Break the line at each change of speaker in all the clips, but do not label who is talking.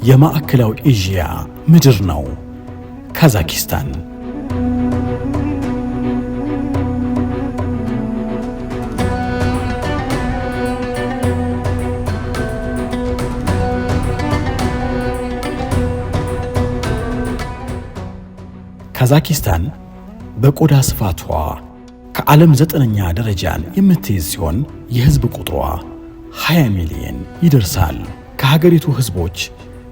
የማዕከላዊ ኤዥያ ምድር ነው ካዛኪስታን። ካዛኪስታን በቆዳ ስፋቷ ከዓለም 9ኛ ደረጃን የምትይዝ ሲሆን የህዝብ ቁጥሯ 20 ሚሊዮን ይደርሳል። ከሀገሪቱ ህዝቦች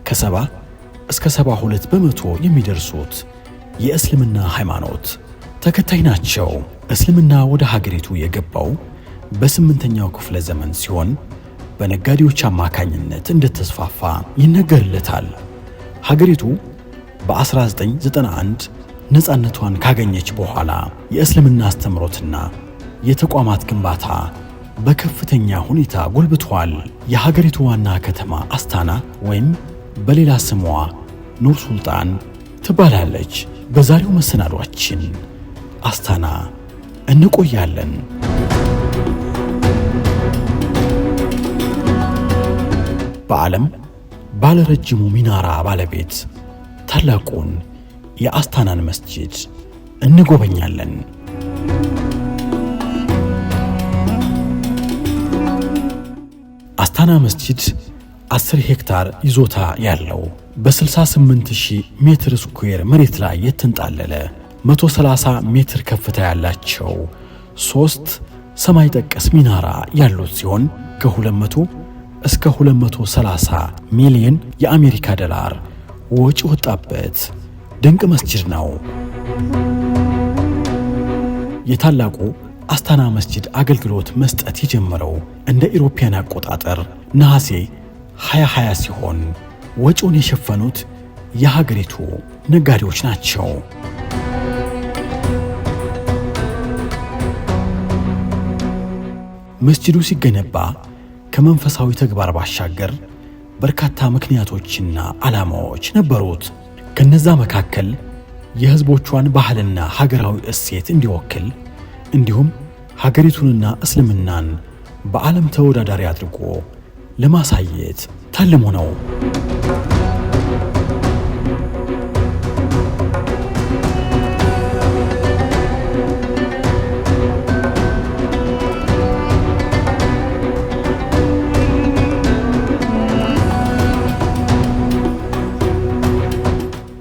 ከ70 እስከ 72 በመቶ የሚደርሱት የእስልምና ሃይማኖት ተከታይ ናቸው። እስልምና ወደ ሀገሪቱ የገባው በ8ኛው ክፍለ ዘመን ሲሆን በነጋዴዎች አማካኝነት እንደተስፋፋ ይነገርለታል። ሀገሪቱ በ1991 ነፃነቷን ካገኘች በኋላ የእስልምና አስተምሮትና የተቋማት ግንባታ በከፍተኛ ሁኔታ ጎልብቷል። የሀገሪቱ ዋና ከተማ አስታና ወይም በሌላ ስሟ ኑር ሱልጣን ትባላለች። በዛሬው መሰናዷችን አስታና እንቆያለን። በዓለም ባለረጅሙ ሚናራ ባለቤት ታላቁን የአስታናን መስጂድ እንጎበኛለን። አስታና መስጂድ 10 ሄክታር ይዞታ ያለው በ68000 ሜትር ስኩዌር መሬት ላይ የተንጣለለ 130 ሜትር ከፍታ ያላቸው 3 ሰማይ ጠቀስ ሚናራ ያሉት ሲሆን ከ200 እስከ 230 ሚሊዮን የአሜሪካ ዶላር ወጪ ወጣበት ድንቅ መስጂድ ነው። የታላቁ አስታና መስጂድ አገልግሎት መስጠት የጀመረው እንደ ኢሮፒያን አቆጣጠር ነሐሴ 2020 ሲሆን ወጪውን የሸፈኑት የሀገሪቱ ነጋዴዎች ናቸው። መስጂዱ ሲገነባ ከመንፈሳዊ ተግባር ባሻገር በርካታ ምክንያቶችና ዓላማዎች ነበሩት። ከነዛ መካከል የህዝቦቿን ባህልና ሀገራዊ እሴት እንዲወክል እንዲሁም ሀገሪቱንና እስልምናን በዓለም ተወዳዳሪ አድርጎ ለማሳየት ታልሞ ነው።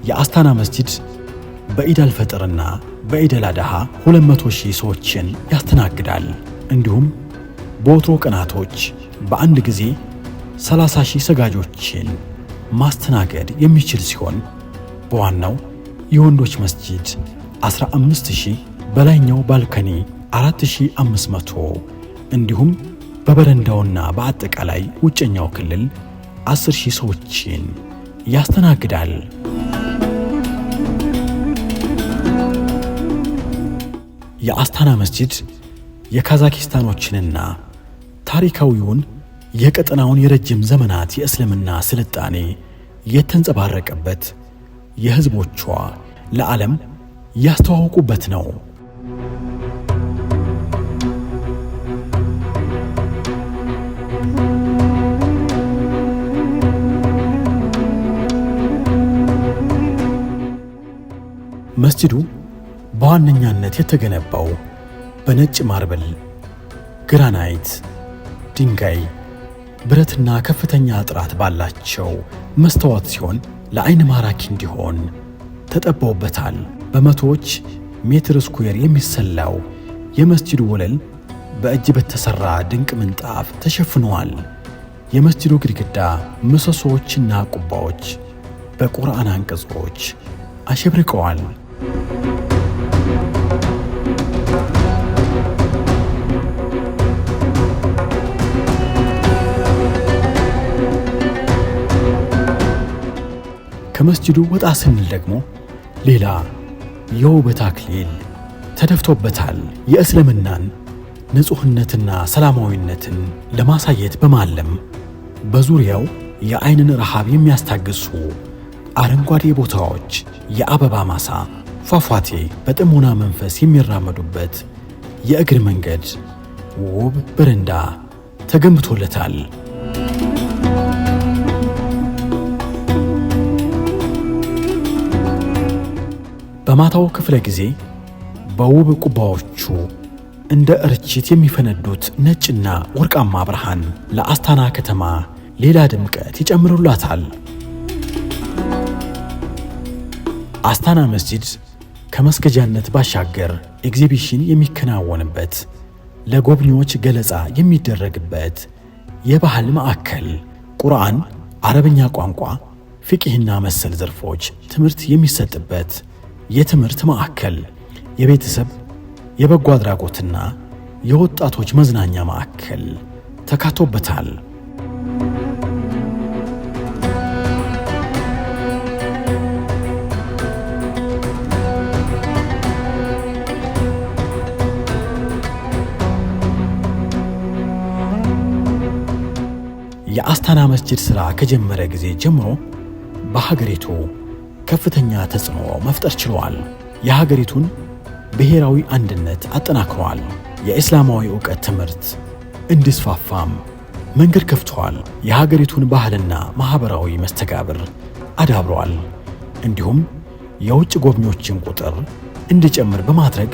የአስታና መስጂድ በኢድ አልፈጥርና በኢድ አልአድሃ 200,000 ሰዎችን ያስተናግዳል። እንዲሁም በወትሮ ቀናቶች በአንድ ጊዜ 30,000 ሰጋጆችን ማስተናገድ የሚችል ሲሆን በዋናው የወንዶች መስጂድ 15,000፣ በላይኛው ባልከኒ 4,500 እንዲሁም በበረንዳውና በአጠቃላይ ውጨኛው ክልል 10,000 ሰዎችን ያስተናግዳል። የአስታና መስጂድ የካዛኪስታኖችንና ታሪካዊውን የቀጠናውን የረጅም ዘመናት የእስልምና ስልጣኔ የተንጸባረቀበት የህዝቦቿ ለዓለም ያስተዋወቁበት ነው። መስጂዱ በዋነኛነት የተገነባው በነጭ ማርበል፣ ግራናይት፣ ድንጋይ፣ ብረትና ከፍተኛ ጥራት ባላቸው መስታወት ሲሆን ለዓይን ማራኪ እንዲሆን ተጠበውበታል። በመቶዎች ሜትር ስኩዌር የሚሰላው የመስጂዱ ወለል በእጅ በተሰራ ድንቅ ምንጣፍ ተሸፍኗል። የመስጂዱ ግድግዳ ምሰሶዎችና ቁባዎች በቁርአን አንቀጾች አሸብርቀዋል። ከመስጂዱ ወጣ ስንል ደግሞ ሌላ የውበት አክሊል ተደፍቶበታል። የእስልምናን ንጹህነትና ሰላማዊነትን ለማሳየት በማለም በዙሪያው የዓይንን ረሃብ የሚያስታግሱ አረንጓዴ ቦታዎች፣ የአበባ ማሳ፣ ፏፏቴ፣ በጥሞና መንፈስ የሚራመዱበት የእግር መንገድ፣ ውብ በረንዳ በማታው ክፍለ ጊዜ በውብ ቁባዎቹ እንደ እርችት የሚፈነዱት ነጭና ወርቃማ ብርሃን ለአስታና ከተማ ሌላ ድምቀት ይጨምሩላታል። አስታና መስጂድ ከመስገጃነት ባሻገር ኤግዚቢሽን የሚከናወንበት፣ ለጎብኚዎች ገለጻ የሚደረግበት የባህል ማዕከል፣ ቁርአን፣ አረበኛ ቋንቋ፣ ፊቅህና መሰል ዘርፎች ትምህርት የሚሰጥበት የትምህርት ማዕከል፣ የቤተሰብ የበጎ አድራጎትና የወጣቶች መዝናኛ ማዕከል ተካቶበታል። የአስታና መስጂድ ሥራ ከጀመረ ጊዜ ጀምሮ በሀገሪቱ ከፍተኛ ተጽዕኖ መፍጠር ችሏል። የሀገሪቱን ብሔራዊ አንድነት አጠናክሯል። የእስላማዊ ዕውቀት ትምህርት እንዲስፋፋም መንገድ ከፍቷል። የሀገሪቱን ባህልና ማኅበራዊ መስተጋብር አዳብሯል። እንዲሁም የውጭ ጎብኚዎችን ቁጥር እንዲጨምር በማድረግ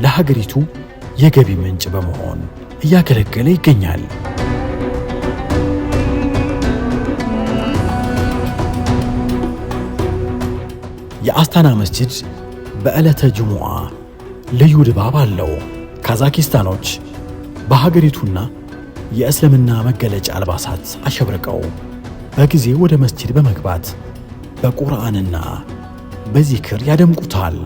ለሀገሪቱ የገቢ ምንጭ በመሆን እያገለገለ ይገኛል። የአስታና መስጂድ በዕለተ ጅሙዓ ልዩ ድባብ አለው። ካዛኪስታኖች በሀገሪቱና የእስልምና መገለጫ አልባሳት አሸብርቀው በጊዜ ወደ መስጂድ በመግባት በቁርአንና በዚክር ያደምቁታል።